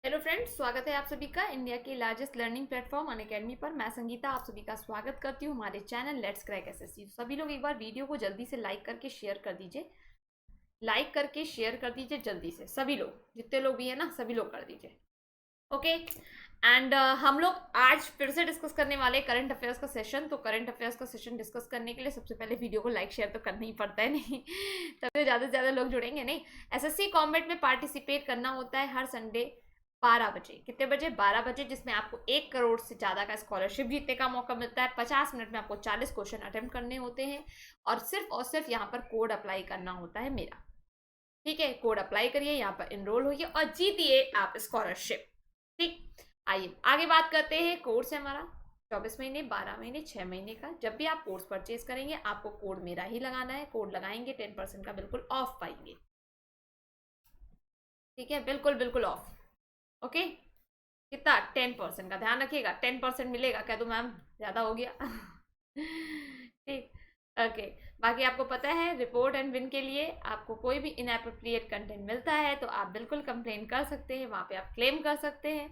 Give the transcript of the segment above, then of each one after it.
Hello friends, स्वागत है आप सभी का इंडिया के लार्जेस्ट लर्निंग प्लेटफॉर्म अनअकैडमी पर। मैं संगीता आप सभी का स्वागत करती हूँ हमारे चैनल लेट्स क्रैक एसएससी। सभी लोग एक बार वीडियो को जल्दी से लाइक करके शेयर कर दीजिए, जल्दी से। सभी लोग, जितने लोग भी है ना, सभी लोग कर दीजिए। ओके एंड हम लोग आज फिर से डिस्कस करने वाले करंट अफेयर्स का सेशन। तो करंट अफेयर्स का सेशन डिस्कस करने के लिए सबसे पहले वीडियो को लाइक शेयर तो करना ही पड़ता है, नहीं तभी ज़्यादा से ज़्यादा लोग जुड़ेंगे। नहीं, एसएससी कॉम्बैट में पार्टिसिपेट करना होता है हर संडे 12 बजे। कितने बजे? 12 बजे, जिसमें आपको 1 करोड़ से ज़्यादा का स्कॉलरशिप जीतने का मौका मिलता है। 50 मिनट में आपको 40 क्वेश्चन अटेम्प्ट करने होते हैं और सिर्फ यहाँ पर कोड अप्लाई करना होता है मेरा। ठीक है, कोड अप्लाई करिए, यहाँ पर इनरोल होइए और जीतिए आप स्कॉलरशिप। ठीक, आइए आगे बात करते हैं। कोर्स है हमारा 24 महीने, 12 महीने, 6 महीने का। जब भी आप कोर्स परचेज करेंगे आपको कोड मेरा ही लगाना है। कोड लगाएंगे 10% का बिल्कुल ऑफ पाएंगे। ठीक है, बिल्कुल ऑफ। ओके, कितना? 10% का ध्यान रखिएगा। 10% मिलेगा। कह दो मैम ज़्यादा हो गया ठीक, ओके। बाकी आपको पता है, रिपोर्ट एंड विन के लिए आपको कोई भी इनएप्रोप्रिएट कंटेंट मिलता है तो आप बिल्कुल कंप्लेन कर सकते हैं, वहाँ पे आप क्लेम कर सकते हैं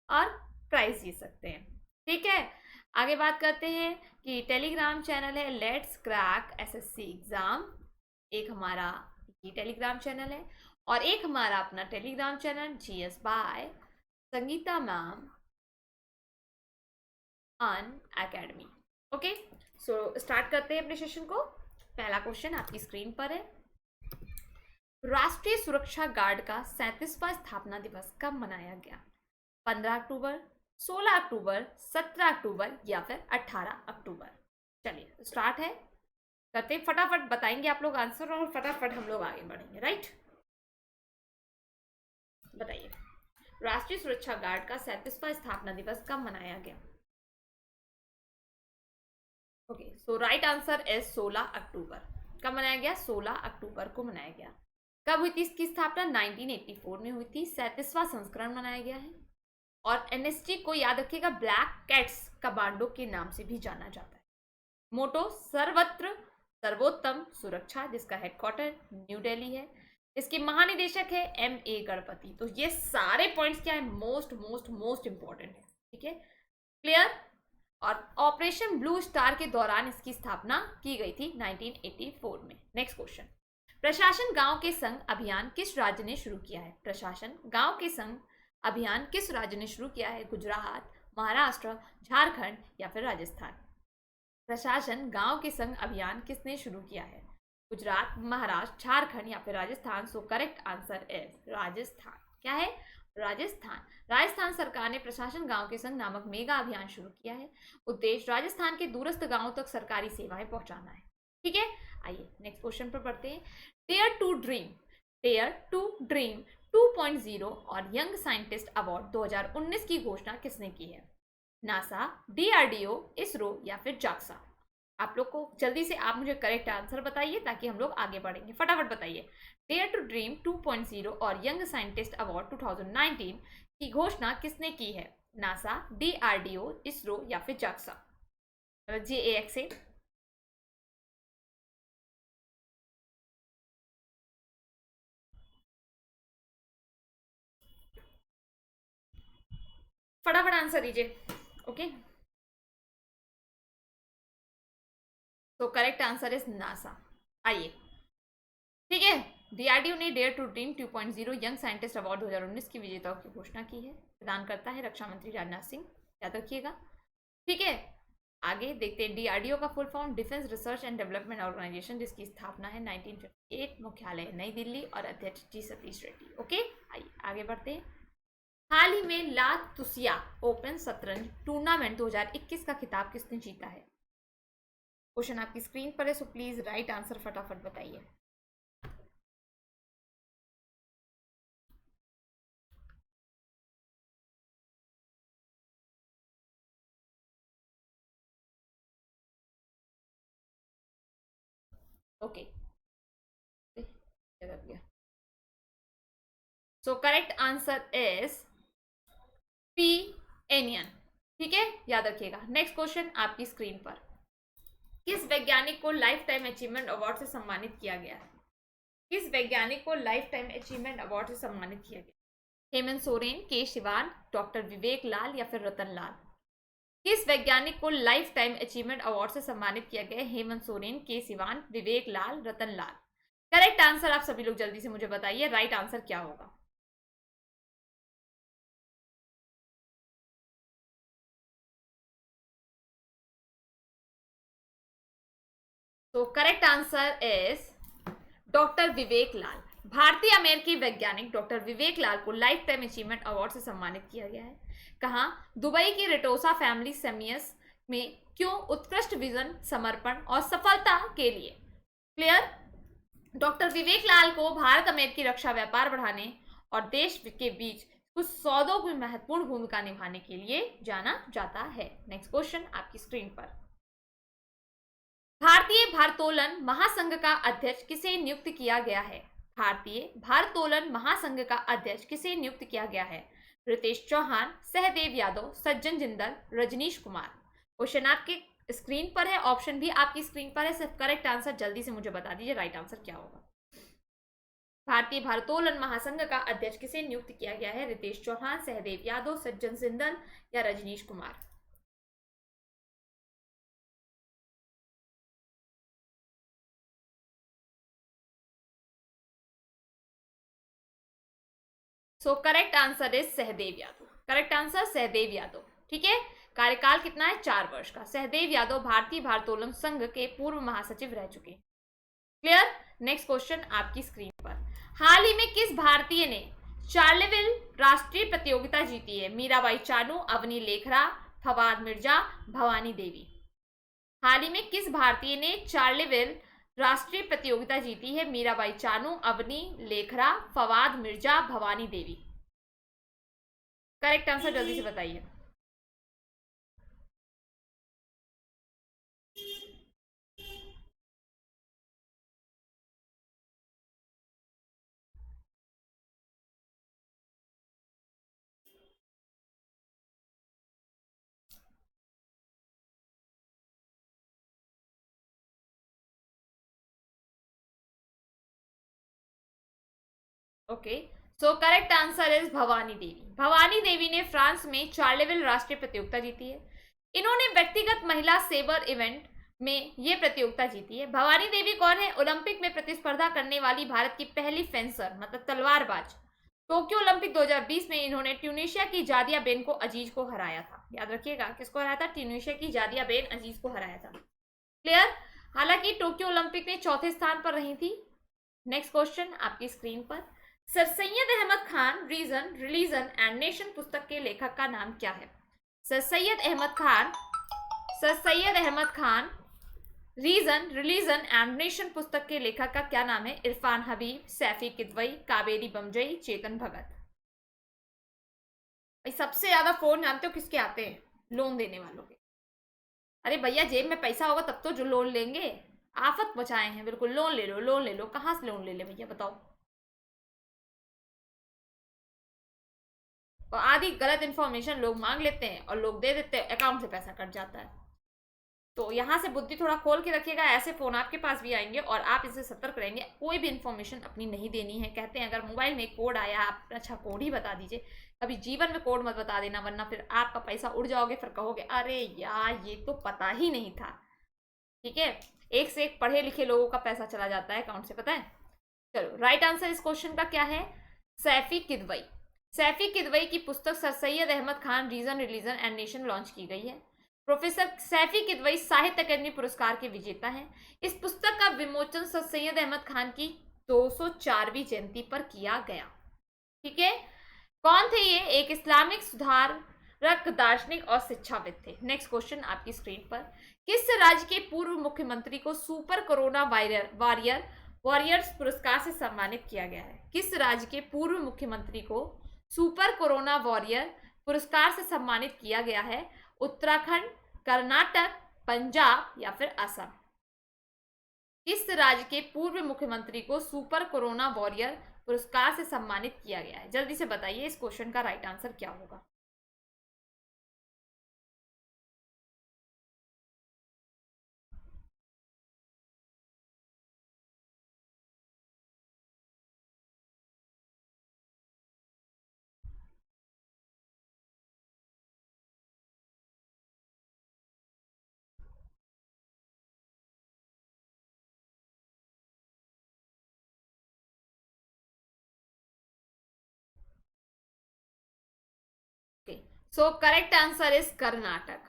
और प्राइज जीत सकते हैं। ठीक है, आगे बात करते हैं कि टेलीग्राम चैनल है लेट्स क्रैक एसएससी एग्जाम। एक हमारा ये टेलीग्राम चैनल है और एक हमारा अपना Telegram channel GS bye Sangeeta ma'am Unacademy. Okay, so start करते हैं अपने सेशन को। पहला क्वेश्चन आपकी स्क्रीन पर है। राष्ट्रीय सुरक्षा गार्ड का 37वां स्थापना दिवस कब मनाया गया? 15 अक्टूबर, 16 अक्टूबर, 17 अक्टूबर या फिर 18 अक्टूबर? चलिए स्टार्ट है, करते हैं। फटाफट बताएंगे आप लोग आंसर और फटाफट हम लोग आगे बढ़ेंगे। राइट, बताइए राष्ट्रीय सुरक्षा गार्ड का 37वां स्थापना दिवस कब मनाया गया? Okay, so right answer is 16 अक्टूबर। कब मनाया गया? 16 अक्टूबर को मनाया गया। कब हुई थी इसकी स्थापना? 1984 में हुई थी। 37वां संस्करण मनाया गया है और एनएसजी को याद रखिएगा ब्लैक कैट्स कमांडो के नाम से भी जाना जाता है। मोटो सर्वत्र सर्वोत्तम सुरक्षा, जिसका हेडक्वार्टर न्यू दिल्ली है। इसके महानिदेशक है MA गणपति। तो ये सारे पॉइंट्स क्या है? मोस्ट इंपॉर्टेंट है। ठीक है, क्लियर। और ऑपरेशन ब्लू स्टार के दौरान इसकी स्थापना की गई थी 1984 में। नेक्स्ट क्वेश्चन, प्रशासन गांव के संग अभियान किस राज्य ने शुरू किया है? प्रशासन गांव के संग अभियान किस राज्य ने शुरू किया है? गुजरात, महाराष्ट्र, झारखंड या फिर राजस्थान? प्रशासन गांव के संग अभियान किसने शुरू किया है? गुजरात, महाराष्ट्र, झारखंड या फिर राजस्थान? सो करेक्ट आंसर इज राजस्थान। क्या है? राजस्थान। राजस्थान सरकार ने प्रशासन गांव के संग नामक मेगा अभियान शुरू किया है। उद्देश्य राजस्थान के दूरस्थ गांवों तक सरकारी सेवाएं पहुंचाना है। ठीक है, आइए नेक्स्ट क्वेश्चन पर बढ़ते हैं। डेयर टू ड्रीम 2.0 और यंग साइंटिस्ट अवार्ड 2019 की घोषणा किसने की है? नासा, DRDO, इसरो या फिर जाक्सा? आप लोग को जल्दी से आप मुझे करेक्ट आंसर बताइए ताकि हम लोग आगे बढ़ेंगे। फटाफट बताइए। डेयर टू ड्रीम 2.0 और यंग साइंटिस्ट अवार्ड 2019 की घोषणा किसने की है? नासा, DRDO, इसरो या फिर जाक्सा? JAXA। फटाफट आंसर दीजिए। ओके, तो करेक्ट आंसर इज नासा। आइए, ठीक है, DRDO ने dare to dream 2.0 young scientist award 2019 की विजेताओं की घोषणा की है। प्रदान करता है रक्षा मंत्री राजनाथ सिंह, याद रखिएगा। ठीक है, आगे देखते हैं। DRDO का full form defence research and development organisation, जिसकी स्थापना है 1958, मुख्यालय नई दिल्ली और अध्यक्ष जी सतीश रेड्डी। ओके, आइए आगे बढ़ते हैं। हाल ही में ला तुसिया ओपन शतरंज टूर्नामेंट 2021 का खिताब किसने जीता है? क्वेश्चन आपकी स्क्रीन पर है, सो प्लीज राइट आंसर फटाफट बताइए। Okay, so correct answer is P anion. ठीक है, याद रखिएगा। नेक्स्ट क्वेश्चन आपकी स्क्रीन पर। किस वैज्ञानिक को लाइफ टाइम अचीवमेंट अवार्ड से सम्मानित किया गया है? किस वैज्ञानिक को लाइफ टाइम अचीवमेंट अवार्ड से सम्मानित किया गया? हेमंत सोरेन, के शिवान, डॉक्टर विवेक लाल या फिर रतन लाल? किस वैज्ञानिक को लाइफ टाइम अचीवमेंट अवार्ड से सम्मानित किया गया? हेमंत सोरेन, के सिवान, विवेक लाल, रतन लाल? करेक्ट आंसर आप सभी लोग जल्दी से मुझे बताइए, राइट आंसर क्या होगा? तो करेक्ट आंसर इज डॉक्टर विवेक लाल। भारतीय अमेरिकी वैज्ञानिक डॉक्टर विवेक लाल को लाइफ टाइम अचीवमेंट अवार्ड से सम्मानित किया गया है। कहाँ? दुबई की रेटोसा फैमिली सेमियस में। क्यों? उत्कृष्ट विजन, समर्पण और सफलता के लिए। क्लियर? डॉक्टर विवेक लाल को भारत अमेरिकी रक्षा व्यापार बढ़ाने और देश के बीच कुछ सौदों की महत्वपूर्ण भूमिका निभाने के लिए जाना जाता है। नेक्स्ट क्वेश्चन आपकी स्क्रीन पर। भारतीय भारोत्तोलन महासंघ का अध्यक्ष किसे नियुक्त किया गया है? भारतीय भारोत्तोलन महासंघ का अध्यक्ष किसे नियुक्त किया गया है? रितेश चौहान, सहदेव यादव, सज्जन जिंदल, रजनीश कुमार? क्वेश्चन आपके स्क्रीन पर है, ऑप्शन भी आपकी स्क्रीन पर है, सिर्फ करेक्ट आंसर जल्दी से मुझे बता दीजिए, राइट आंसर क्या होगा? भारतीय भारोत्तोलन महासंघ का अध्यक्ष किसे नियुक्त किया गया है? रितेश चौहान, सहदेव यादव, सज्जन जिंदल या Rajneesh Kumar? So correct answer is Sahdev Yadav. Correct answer Sahdev Yadav. ठीक है, कार्यकाल कितना है? 4 वर्ष का। सहदेव यादव भारतीय भारोत्तोलन संघ के पूर्व महासचिव रह चुके हैं। क्लियर? नेक्स्ट क्वेश्चन आपकी स्क्रीन पर। हाल ही में किस भारतीय ने चार्लेविल राष्ट्रीय प्रतियोगिता जीती है? मीराबाई चानू, अवनी लेखरा, फवाद मिर्जा, भवानी देवी? हाल ही में किस भारतीय ने चार्लेविल राष्ट्रीय प्रतियोगिता जीती है? मीराबाई चानू, अवनी लेखरा, फवाद मिर्जा, भवानी देवी? करेक्ट आंसर जल्दी से बताइए। Okay, so correct answer is Bhavani Devi. Bhavani Devi ने फ्रांस में चार्लेविल राष्ट्रीय प्रतियोगिता जीती है। इन्होंने व्यक्तिगत महिला सेबर इवेंट में ये प्रतियोगिता जीती है। भवानी देवी कौन है? ओलंपिक में प्रतिस्पर्धा करने वाली भारत की पहली फेंसर, मतलब तलवारबाज। टोक्यो ओलंपिक 2020 में इन्होंने ट्यूनीशिया की जादिया बेन को अजीज को हराया था। याद रखिएगा, किसको हराया था? ट्यूनीशिया की जादिया बेन अजीज को हराया था। क्लियर? हालांकि टोक्यो ओलंपिक में चौथे स्थान पर रही थी। नेक्स्ट क्वेश्चन आपकी स्क्रीन पर। Sir Syed Ahmad Khan reason, religion and nation पुस्तक के लेखक का नाम क्या है? Sir Syed Ahmad Khan, sir Syed Ahmad Khan reason, religion and nation पुस्तक के लेखक का क्या नाम है? इरफान हबीब, सैफी किदवई, कावेरी बमजई, चेतन भगत? सबसे ज्यादा फोन जानते हो किसके आते हैं? लोन देने वालों के। अरे भैया, जेब में पैसा होगा तब तो जो लोन लेंगे। आफत मचाए हैं बिल्कुल। लोन ले लो, लोन ले लो। कहां से लोन ले ले भैया, बताओ? और आधी गलत इन्फॉर्मेशन लोग मांग लेते हैं और लोग दे देते हैं, अकाउंट से पैसा कट जाता है। तो यहाँ से बुद्धि थोड़ा खोल के रखिएगा, ऐसे फोन आपके पास भी आएंगे और आप इससे सतर्क रहेंगे। कोई भी इन्फॉर्मेशन अपनी नहीं देनी है। कहते हैं अगर मोबाइल में कोड आया, आप अच्छा कोड ही बता दीजिए। कभी जीवन में कोड मत बता देना, वरना फिर आपका पैसा उड़ जाओगे, फिर कहोगे अरे यार ये तो पता ही नहीं था। ठीक है, एक से एक पढ़े लिखे लोगों का पैसा चला जाता है अकाउंट से, पता है। चलो, राइट आंसर इस क्वेश्चन का क्या है? सैफी किदवई। सैफी किदवई की पुस्तक sir Syed Ahmad Khan reason, religion and nation launch की गई है। प्रोफेसर सैफी किदवई साहित्य अकादमी पुरस्कार के विजेता हैं। इस पुस्तक का विमोचन सर सैयद अहमद खान की 204वीं जयंती पर किया गया। ठीक है, कौन थे ये? एक इस्लामिक सुधारक, दार्शनिक और शिक्षाविद थे। नेक्स्ट क्वेश्चन आपकी स्क्रीन पर। किस राज्य के पूर्व मुख्यमंत्री को सुपर कोरोना वॉरियर्स पुरस्कार से सम्मानित किया गया है? किस राज्य के पूर्व मुख्यमंत्री को सुपर कोरोना वॉरियर पुरस्कार से सम्मानित किया गया है? उत्तराखंड, कर्नाटक, पंजाब या फिर असम? किस राज्य के पूर्व मुख्यमंत्री को सुपर कोरोना वॉरियर पुरस्कार से सम्मानित किया गया है? जल्दी से बताइए, इस क्वेश्चन का राइट आंसर क्या होगा? सो correct answer is Karnataka.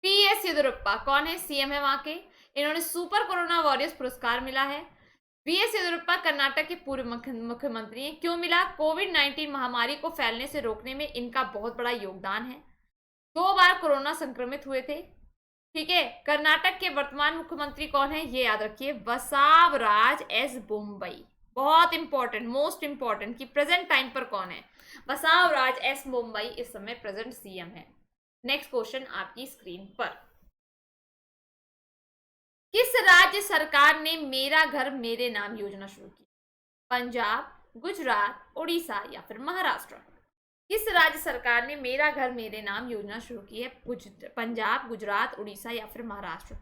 PS Yediyurappa कौन है? सीएम है वहां के। इन्होंने सुपर कोरोना वॉरियर्स पुरस्कार मिला है। PS येदियुरप्पा कर्नाटक के पूर्व मुख्यमंत्री हैं। क्यों मिला? कोविड-19 महामारी को फैलने से रोकने में इनका बहुत बड़ा योगदान है। 2 बार कोरोना संक्रमित हुए थे। ठीक है, कर्नाटक के वर्तमान मुख्यमंत्री कौन है? ये याद रखिए, बसवराज एस बोम्मई। बहुत इंपॉर्टेंट, मोस्ट इंपॉर्टेंट कि प्रेजेंट टाइम पर कौन है। बसवराज एस बोम्मई इस समय प्रेजेंट सीएम है। नेक्स्ट क्वेश्चन आपकी स्क्रीन पर। किस राज्य सरकार ने मेरा घर मेरे नाम योजना शुरू की? पंजाब, गुजरात, उड़ीसा या फिर महाराष्ट्र? किस राज्य सरकार ने मेरा घर मेरे नाम योजना शुरू की है? पंजाब, गुजरात, उड़ीसा या फिर महाराष्ट्र?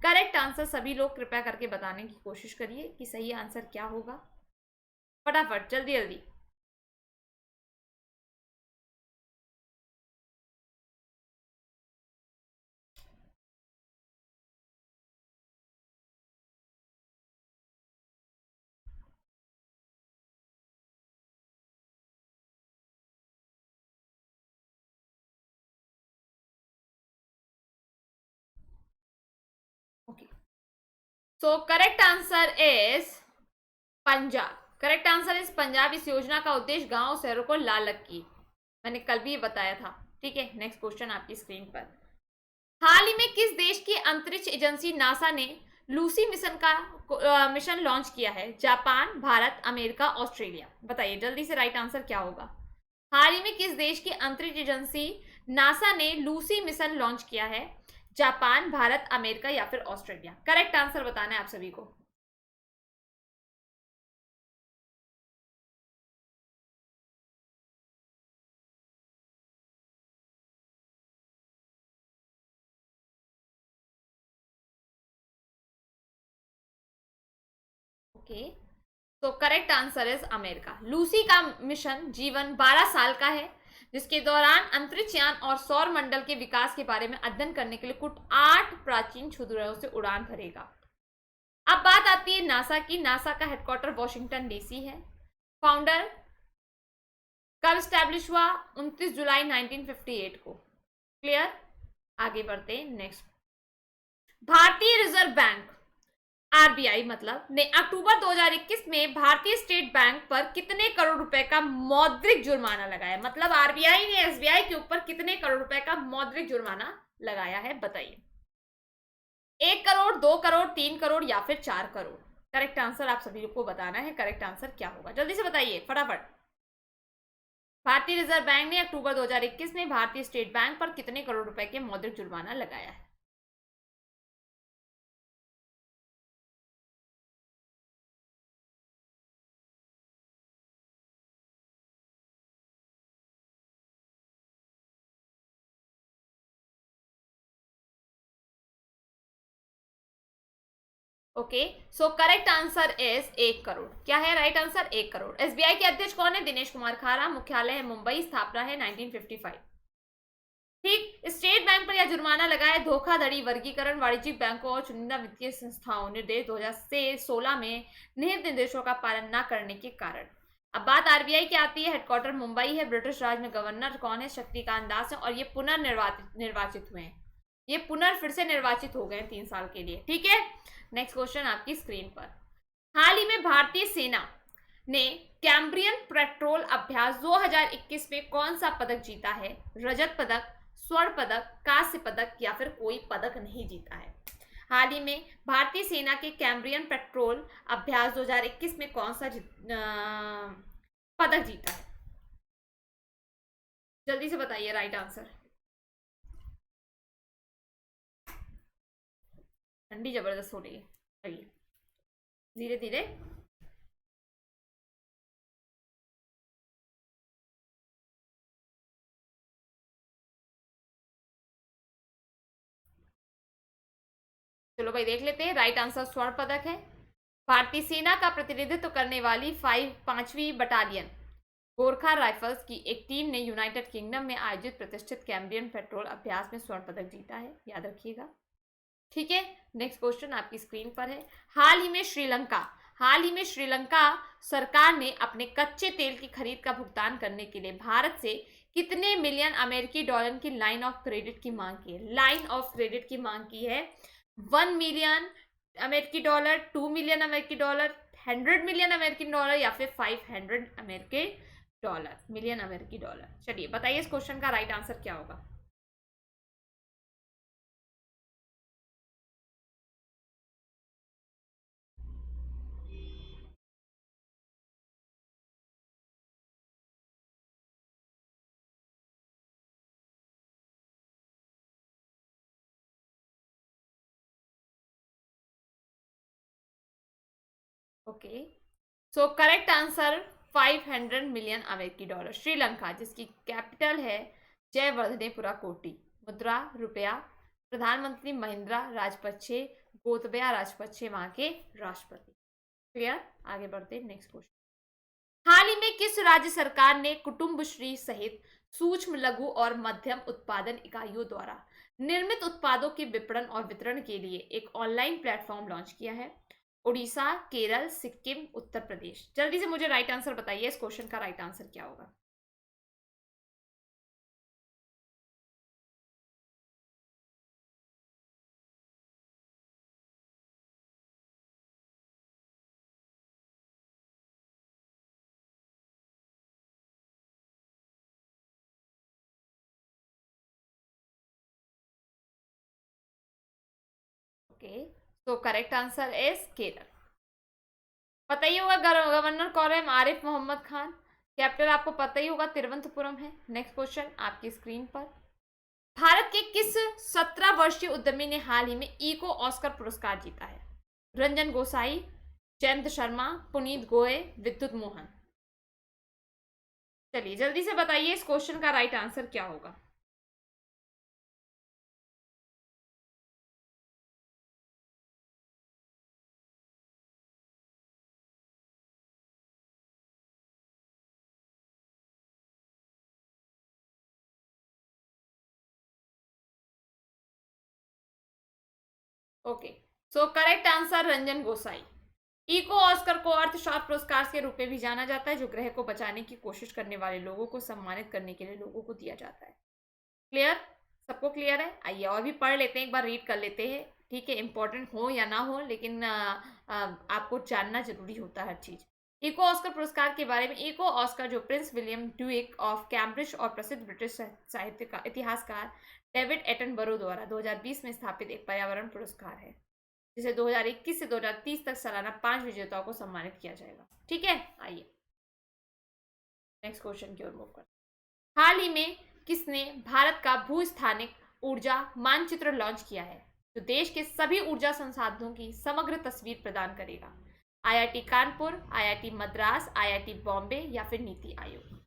करेक्ट आंसर सभी लोग कृपया करके बताने की कोशिश करिए कि सही आंसर क्या होगा। फटाफट, जल्दी जल्दी। Okay, so correct answer is Punjab. Correct answer is Punjab. इस योजना का उद्देश्य गांव शहरों को ला लक्की, मैंने कल भी बताया था। ठीक है, नेक्स्ट क्वेश्चन आपकी स्क्रीन पर। हाल ही में किस देश की अंतरिक्ष एजेंसी नासा ने लूसी मिशन का मिशन लॉन्च किया है? Japan, Bharat, America, Australia? बताइए जल्दी से, राइट आंसर क्या होगा? हाल ही में किस देश की अंतरिक्ष एजेंसी नासा ने लूसी मिशन लॉन्च किया है? जापान, भारत, अमेरिका या फिर ऑस्ट्रेलिया? करेक्ट आंसर बताना है आप सभी को। ओके, तो correct answer is America. Lucy का मिशन जीवन 12 साल का है, जिसके दौरान अंतरिक्ष यान और सौर मंडल के विकास के बारे में अध्ययन करने के लिए कुल 8 प्राचीन क्षुद्रग्रहों से उड़ान भरेगा। अब बात आती है नासा की। नासा का हेडक्वार्टर वॉशिंगटन डीसी है। फाउंडर कब स्टैब्लिश हुआ? 29 जुलाई 1958 को। क्लियर, आगे बढ़ते हैं। नेक्स्ट, भारतीय रिजर्व बैंक आरबीआई मतलब ने अक्टूबर 2021 में भारतीय स्टेट बैंक पर कितने करोड़ रुपए का मौद्रिक जुर्माना लगाया? मतलब आरबीआई ने एसबीआई के ऊपर कितने करोड़ रुपए का मौद्रिक जुर्माना लगाया है? बताइए। 1 करोड़, 2 करोड़, 3 करोड़ या फिर 4 करोड़? करेक्ट आंसर आप सभी को बताना है। करेक्ट आंसर क्या होगा? जल्दी से बताइए फटाफट। भारतीय रिजर्व बैंक ने अक्टूबर 2021 में भारतीय स्टेट बैंक पर कितने करोड़ रुपए के मौद्रिक जुर्माना लगाया है? Okay, so correct answer is 1 crore. क्या है राइट आंसर? 1 करोड़। एसबीआई के अध्यक्ष कौन है? दिनेश कुमार खारा। मुख्यालय है मुंबई। स्थापना है 1955। ठीक, स्टेट बैंक पर यह जुर्माना लगाया धोखाधड़ी, वर्गीकरण, वाणिज्यिक बैंकों और चुनिंदा वित्तीय संस्थाओं निर्देश 2016 में निहित निर्देशों का पालन न करने के कारण। अब बात आरबीआई की आती है। हेडक्वार्टर मुंबई है। ब्रिटिश राज में गवर्नर कौन है? शक्तिकांत दास है और ये पुनर्निर्वाचित हुए हैं। ये फिर से निर्वाचित हो गए 3 साल के लिए। ठीक है, नेक्स्ट क्वेश्चन आपकी स्क्रीन पर। हाल ही में भारतीय सेना ने कैम्ब्रियन पेट्रोल अभ्यास 2021 में कौन सा पदक जीता है? रजत पदक, स्वर्ण पदक, कांस्य पदक या फिर कोई पदक नहीं जीता है? हाल ही में भारतीय सेना के कैम्ब्रियन पेट्रोल अभ्यास 2021 में कौन सा पदक जीता है? जल्दी से बताइए राइट आंसर। ठंडी जबरदस्त हो रही है, धीरे धीरे। चलो भाई देख लेते हैं। राइट आंसर स्वर्ण पदक है। भारतीय सेना का प्रतिनिधित्व करने वाली 5वीं बटालियन गोरखा राइफल्स की एक टीम ने यूनाइटेड किंगडम में आयोजित प्रतिष्ठित कैम्ब्रियन पेट्रोल अभ्यास में स्वर्ण पदक जीता है, याद रखिएगा। ठीक है, नेक्स्ट क्वेश्चन आपकी स्क्रीन पर है। हाल ही में श्रीलंका सरकार ने अपने कच्चे तेल की खरीद का भुगतान करने के लिए भारत से कितने मिलियन अमेरिकी डॉलर की लाइन ऑफ क्रेडिट की मांग की है? लाइन ऑफ क्रेडिट की मांग की है 1 मिलियन अमेरिकी डॉलर, 2 मिलियन अमेरिकी डॉलर, 100 मिलियन अमेरिकी डॉलर या फिर 500 अमेरिकी डॉलर, मिलियन अमेरिकी डॉलर। चलिए बताइए इस क्वेश्चन का राइट आंसर क्या होगा? Okay, so correct answer 500 million अमेरिकी डॉलर। श्रीलंका, जिसकी कैपिटल है जयवर्धनेपुरा कोटी। मुद्रा रुपया। प्रधानमंत्री महिंद्रा राजपक्षे गोतबया राजपक्षे वहां के राष्ट्रपति। क्लियर? आगे बढ़ते नेक्स्ट क्वेश्चन। हाल ही में किस राज्य सरकार ने कुटुंबश्री सहित सूक्ष्म लघु और मध्यम उत्पादन इकाइयों द्वारा निर्मित उत्पादों के विपणन और वितरण के लिए एक ऑनलाइन प्लेटफॉर्म लॉन्च किया है? उड़ीसा, केरल, सिक्किम, उत्तर प्रदेश। जल्दी से मुझे राइट आंसर बताइए, इस क्वेश्चन का राइट आंसर क्या होगा? ओके, तो करेक्ट आंसर इज केरल। पता ही होगा गवर्नर कौन है? आरिफ मोहम्मद खान। कैपिटल आपको पता ही होगा तिरुवनंतपुरम है। नेक्स्ट क्वेश्चन आपकी स्क्रीन पर। भारत के किस 17 वर्षीय उद्यमी ने हाल ही में इको ऑस्कर पुरस्कार जीता है? रंजन गोसाई, जयंत शर्मा, पुनीत गोय, विद्युत मोहन। चलिए जल्दी से बताइए इस क्वेश्चन का राइट आंसर क्या होगा? Okay, so correct answer Ranjan Gosai. Eco Oscar को अर्थशास्त्र पुरस्कार के रूप में भी जाना जाता है, जो ग्रह को बचाने की कोशिश करने वाले लोगों को सम्मानित करने के लिए लोगों को दिया जाता है। क्लियर? सबको क्लियर है? आइए और भी पढ़ लेते हैं, एक बार रीड कर लेते हैं। ठीक है, इंपॉर्टेंट हो या ना हो, लेकिन आपको जानना जरूरी होता है हर चीज। इको ऑस्कर पुरस्कार के बारे में। इको ऑस्कर, जो Prince William Duke of Cambridge और प्रसिद्ध ब्रिटिश साहित्य का इतिहासकार डेविड एटनबरो द्वारा 2020 में स्थापित एक पर्यावरण पुरस्कार है, जिसे 2021 से 2030 तक सालाना 5 विजेताओं को सम्मानित किया जाएगा। ठीक है, आइए नेक्स्ट क्वेश्चन की ओर मूव करते हैं। हाल ही में किसने भारत का भूस्थानिक ऊर्जा मानचित्र लॉन्च किया है, जो देश के सभी ऊर्जा संसाधनों की समग्र तस्वीर प्रदान करेगा? IIT Kanpur, IIT Madras, IIT Bombay या फिर नीति आयोग।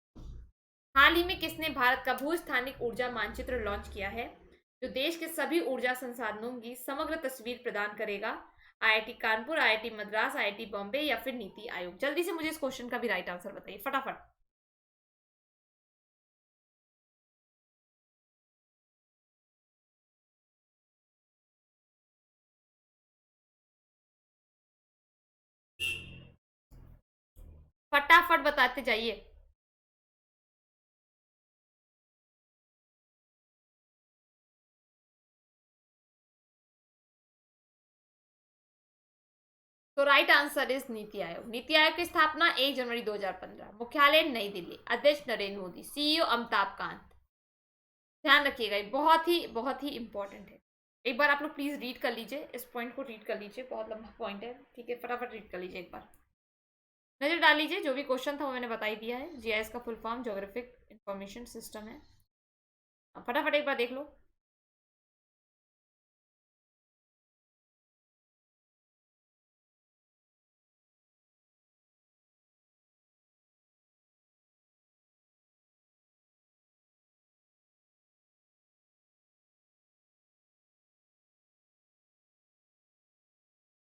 हाल ही में किसने भारत का भूस्थानिक ऊर्जा मानचित्र लॉन्च किया है, जो देश के सभी ऊर्जा संसाधनों की समग्र तस्वीर प्रदान करेगा? IIT Kanpur, IIT Madras, IIT Bombay या फिर नीति आयोग। जल्दी से मुझे इस क्वेश्चन का भी राइट आंसर बताइए फटाफट। फटाफट बताते जाइए। तो right answer is NITI Aayog. NITI Aayog की स्थापना 1 जनवरी 2015। मुख्यालय नई दिल्ली। अध्यक्ष नरेंद्र मोदी। सीईओ अमिताभ कांत। ध्यान रखिएगा, ये बहुत ही इंपॉर्टेंट है। एक बार आप लोग प्लीज रीड कर लीजिए, इस पॉइंट को रीड कर लीजिए, बहुत लंबा पॉइंट है। ठीक है, फटाफट रीड कर लीजिए, एक बार नजर डाल लीजिए। जो भी क्वेश्चन था वो मैंने बता ही दिया है। जीआईएस का full form geographic information system है। फटाफट एक बार देख लो।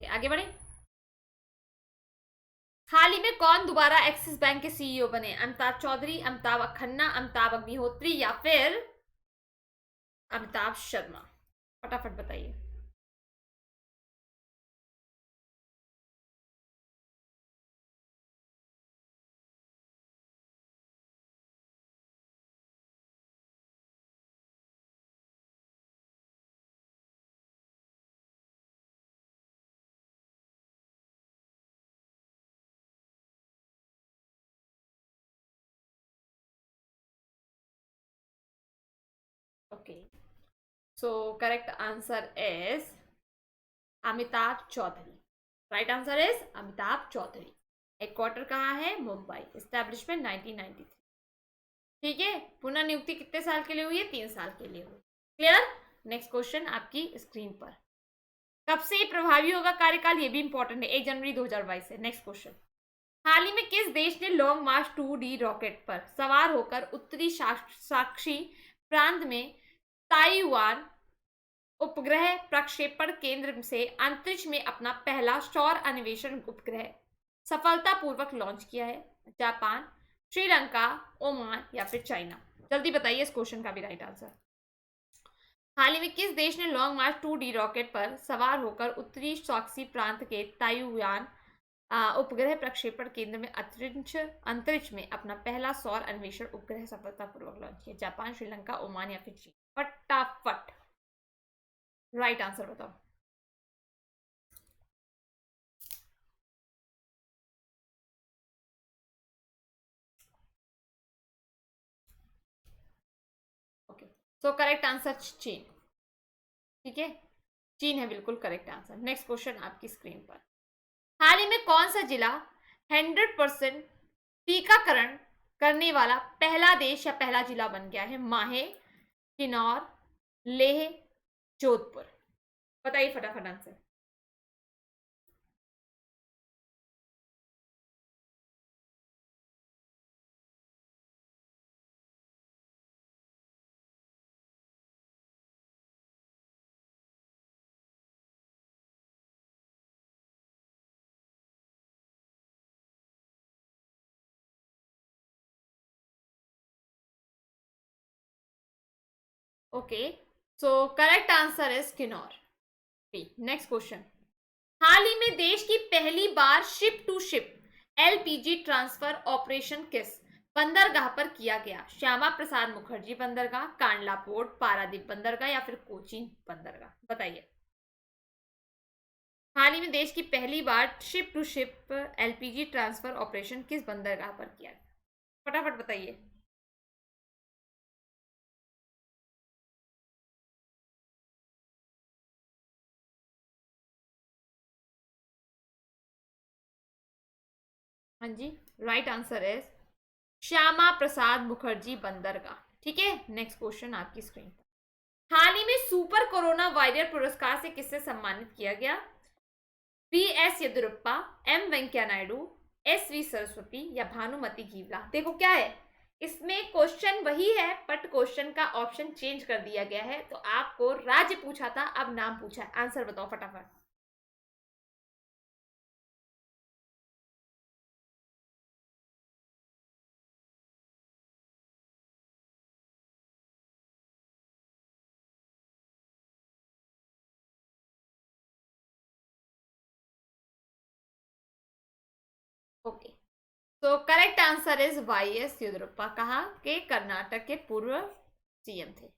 आगे बढ़े। हाल ही में कौन दोबारा एक्सिस बैंक के सीईओ बने? अमिताभ चौधरी, अमिताभ खन्ना, अमिताभ अग्निहोत्री या फिर अमिताभ शर्मा। फटाफट बताइए। So correct answer is Amitabh Chaudhary. Right answer is Amitabh Chaudhary. Headquarter कहाँ है? मुंबई। एस्टेब्लिशमेंट 1993। ठीक है, पुनः नियुक्ति कितने साल के लिए हुई है? 3 साल के लिए हुई। क्लियर? नेक्स्ट क्वेश्चन आपकी स्क्रीन पर। कब से प्रभावी होगा कार्यकाल? ये भी इंपॉर्टेंट है, 1 जनवरी 2022 से। Next question. हाल ही में किस देश ने लॉन्ग मार्च 2D रॉकेट पर सवार होकर उत्तरी साक्षी प्रांत में ताइवान उपग्रह प्रक्षेपण केंद्र से अंतरिक्ष में अपना पहला सौर अन्वेषण उपग्रह सफलतापूर्वक लॉन्च किया है? जापान, श्रीलंका, ओमान या फिर चाइना? जल्दी बताइए इस क्वेश्चन का भी राइट आंसर। हाल ही में किस देश ने लॉन्ग मार्च 2D रॉकेट पर सवार होकर उत्तरी साक्षी प्रांत के ताइवान उपग्रह प्रक्षेपण केंद्र में अंतरिक्ष में अपना पहला सौर अन्वेषण उपग्रह सफलतापूर्वक लॉन्च किया? जापान, श्रीलंका, ओमान या फिर चीन? फटाफट राइट आंसर बताओ। ओके, सो करेक्ट आंसर चीन। ठीक है, चीन है बिल्कुल करेक्ट आंसर। नेक्स्ट क्वेश्चन आपकी स्क्रीन पर। हाल ही में कौन सा जिला 100% टीकाकरण करने वाला पहला देश या पहला जिला बन गया है? माहे, किन्नौर, लेह, जोधपुर? बताइए फटाफट answer. Okay, so correct answer is Kinnaur. Next question. हाल ही में देश की पहली बार ship to ship LPG transfer operation किस बंदरगाह पर किया गया? श्यामा प्रसाद मुखर्जी बंदरगाह, कांडला पोर्ट, पारादीप बंदरगाह या फिर कोचीन बंदरगाह? बताइए। हाल ही में देश की पहली बार ship to ship LPG transfer operation किस बंदरगाह पर किया गया? फटाफट बताइए। हाँ जी, right answer is Shyama Prasad Mukherjee बंदरगाह। ठीक है, नेक्स्ट क्वेश्चन आपकी स्क्रीन पर। हाल ही में सुपर कोरोना वारियर पुरस्कार से किससे सम्मानित किया गया? PS Yediyurappa, M Venkaiah Naidu, SV Saraswati या भानुमति गीवला? देखो क्या है, इसमें क्वेश्चन वही है बट क्वेश्चन का ऑप्शन चेंज कर दिया गया है। तो आपको राज्य पूछा था, अब नाम पूछा है। आंसर बताओ फटाफट। ओके, तो correct answer is YS Yediyurappa. कहा के कर्नाटक के पूर्व CM थे।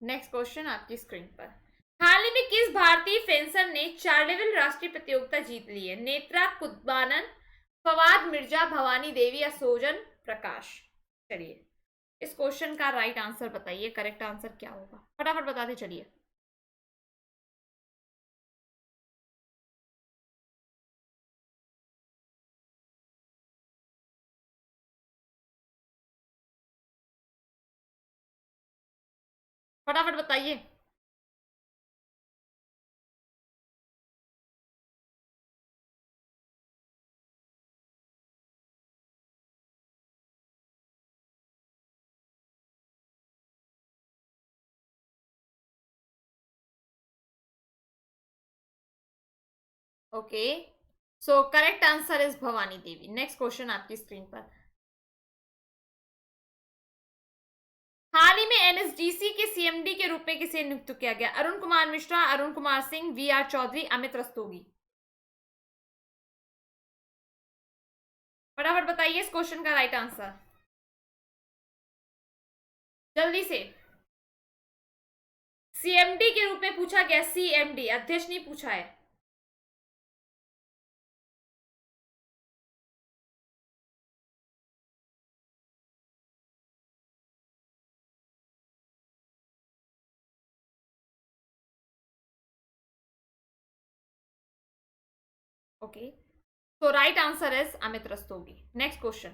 नेक्स्ट क्वेश्चन आपकी स्क्रीन पर। हाल ही में किस भारतीय फेंसर ने चार्लेविल राष्ट्रीय प्रतियोगिता जीत ली है? नेत्रा कुदबानन, फवाद मिर्जा, भवानी देवी या सोजन प्रकाश? चलिए, इस क्वेश्चन का राइट आंसर बताइए। करेक्ट आंसर क्या होगा? फटाफट बताते चलिए। फटाफट बताइए। Okay, so correct answer is Bhavani Devi. Next question आपकी स्क्रीन पर। हाल ही में NSDC के CMD के रूप में किसे नियुक्त किया गया? अरुण कुमार मिश्रा, अरुण कुमार सिंह, VR चौधरी, अमित रस्तोगी? फटाफट बताइए इस क्वेश्चन का राइट आंसर जल्दी से। CMD के रूप में पूछा गया, CMD, अध्यक्ष नहीं पूछा है। ओके, तो right answer is Amit Rastogi. Next question,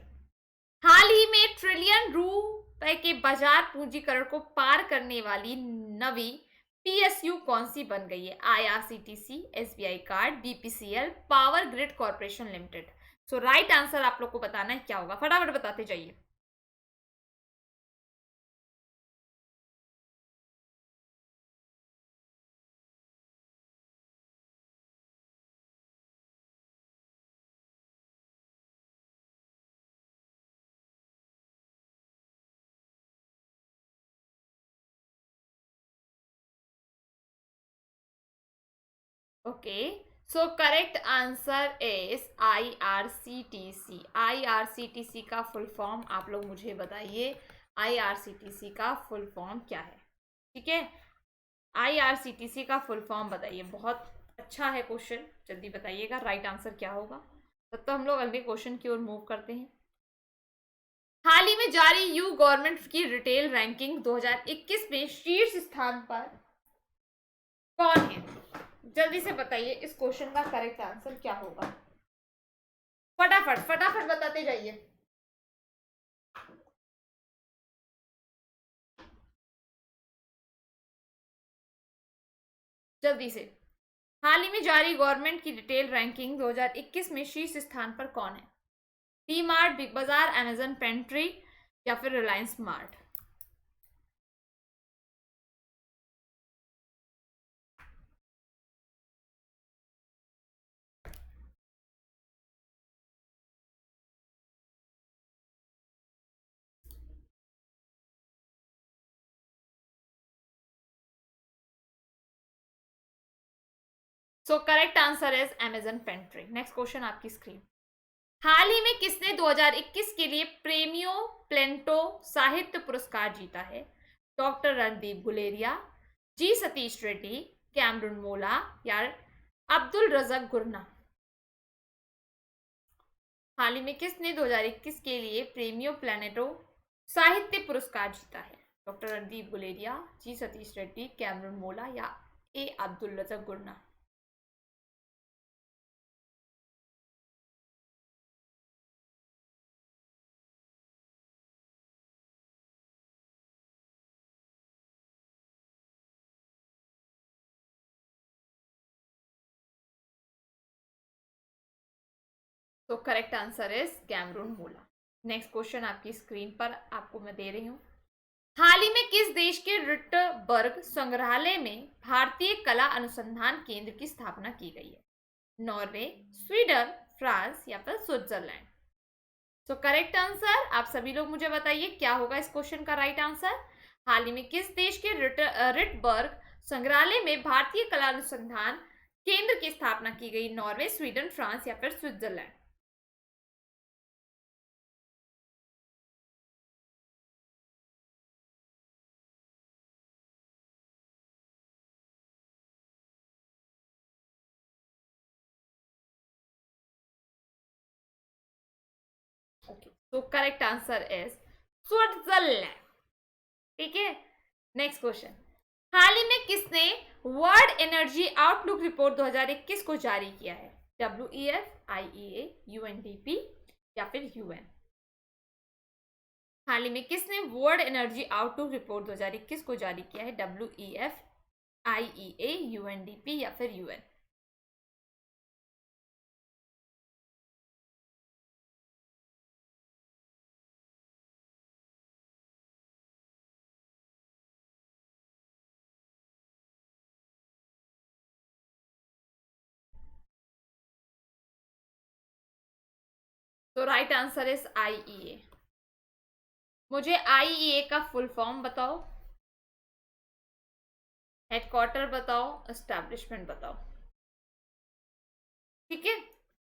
हाल ही में ट्रिलियन रुपए के बाजार पूंजीकरण को पार करने वाली नवी पीएसयू कौन सी बन गई है? IRCTC, SBI card, BPCL, power grid corporation limited. So right answer आप लोग को बताना है क्या होगा, फटाफट बताते जाइए। Okay, so correct answer is IRCTC. IRCTC का फुल फॉर्म आप लोग मुझे बताइए, आईआरसीटीसी का फुल फॉर्म क्या है? ठीक है, आईआरसीटीसी का फुल फॉर्म बताइए। बहुत अच्छा है क्वेश्चन, जल्दी बताइएगा राइट आंसर क्या होगा। तब तो हम लोग अगले क्वेश्चन की ओर मूव करते हैं। हाल ही में जारी यू गवर्नमेंट की रिटेल रैंकिंग 2021 में शीर्ष स्थान पर कौन है? जल्दी से बताइए इस क्वेश्चन का करेक्ट आंसर क्या होगा, फटाफट फटाफट बताते जाइए। जल्दी से। हाल ही में जारी गवर्नमेंट की रिटेल रैंकिंग 2021 में शीर्ष स्थान पर कौन है? डी मार्ट, बिग बाजार, अमेजन पेंट्री या फिर Reliance mart? So correct answer is Amazon pantry. Next question आपकी स्क्रीन। हाल ही में किसने 2021 के लिए प्रेमियो प्लेंटो साहित्य पुरस्कार जीता है? डॉक्टर रणदीप गुलेरिया, जी सतीश रेड्डी, कैमरून मोला या अब्दुल रज़ाक गुरना? हाल ही में किसने 2021 के लिए प्रेमियो प्लेनेटो साहित्य पुरस्कार जीता है? डॉक्टर रणदीप गुलेरिया, जी सतीश रेड्डी, कैमरून मोला या ए अब्दुल रज़ाक गुरना? तो करेक्ट आंसर इज कैमरून मोला। नेक्स्ट क्वेश्चन आपकी स्क्रीन पर आपको मैं दे रही हूं। हाल ही में किस देश के रिटबर्ग संग्रहालय में भारतीय कला अनुसंधान केंद्र की स्थापना की गई है? नॉर्वे, स्वीडन, फ्रांस या फिर स्विट्जरलैंड? सो करेक्ट आंसर आप सभी लोग मुझे बताइए क्या होगा इस क्वेश्चन का राइट आंसर। हाल ही में किस देश के रिटबर्ग संग्रहालय में भारतीय कला अनुसंधान केंद्र की स्थापना की गई? नॉर्वे, स्वीडन, फ्रांस या फिर स्विट्जरलैंड? ओके, तो करेक्ट आंसर इज स्विट्जरलैंड। ठीक है, नेक्स्ट क्वेश्चन। हाल ही में किसने वर्ल्ड एनर्जी आउटलुक रिपोर्ट 2021 को जारी किया है? WEF, IEA, UNDP या फिर UN? हाल ही में किसने वर्ल्ड एनर्जी आउटलुक रिपोर्ट 2021 को जारी किया है? WEF, IEA, UNDP या फिर UN? तो राइट आंसर इज IEA। मुझे IEA का फुल फॉर्म बताओ, हेडक्वार्टर बताओ, एस्टैब्लिशमेंट बताओ। ठीक है,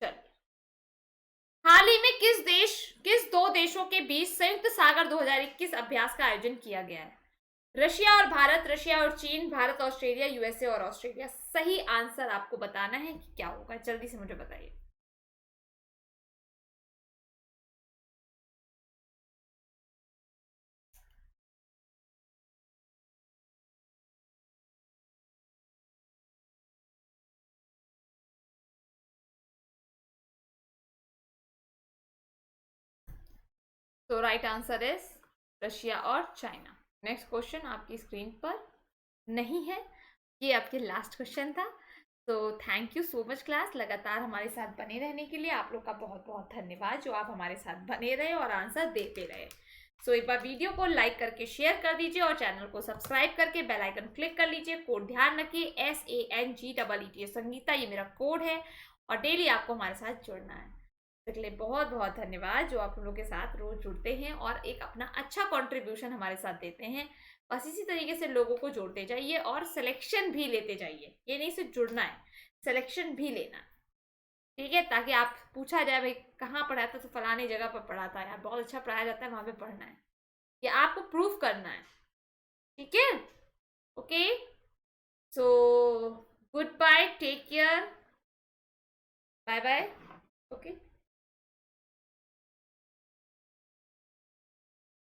चलिए। हाल ही में किस दो देशों के बीच संयुक्त सागर 2021 अभ्यास का आयोजन किया गया है? रशिया और भारत, रशिया और चीन, भारत ऑस्ट्रेलिया, यूएसए और ऑस्ट्रेलिया? सही आंसर आपको बताना है कि क्या होगा, जल्दी से मुझे बताइए। सो राइट आंसर इज रशिया और चाइना। नेक्स्ट क्वेश्चन आपकी स्क्रीन पर नहीं है, ये आपके लास्ट क्वेश्चन था। तो thank you so much class, लगातार हमारे साथ बने रहने के लिए आप लोग का बहुत बहुत धन्यवाद, जो आप हमारे साथ बने रहे और आंसर देते रहे। सो एक बार वीडियो को लाइक करके शेयर कर दीजिए और चैनल को सब्सक्राइब करके बेल आइकन क्लिक कर लीजिए। कोड ध्यान रखिए SANGEETA, संगीता ये मेरा कोड है, और डेली आपको हमारे साथ जुड़ना है। इसके लिए बहुत बहुत धन्यवाद, जो आप हम लोग के साथ रोज जुड़ते हैं और एक अपना अच्छा कंट्रीब्यूशन हमारे साथ देते हैं। बस इसी तरीके से लोगों को जोड़ते जाइए और सिलेक्शन भी लेते जाइए। ये नहीं सिर्फ जुड़ना है, सिलेक्शन भी लेना, ठीक है, ताकि आप पूछा जाए भाई कहाँ पढ़ाया था, तो फलानी जगह पर पढ़ाता है यार, बहुत अच्छा पढ़ाया जाता है, वहां पे पढ़ना है, ये आपको प्रूफ करना है, ठीक है। Okay, so goodbye, take care, bye bye, okay.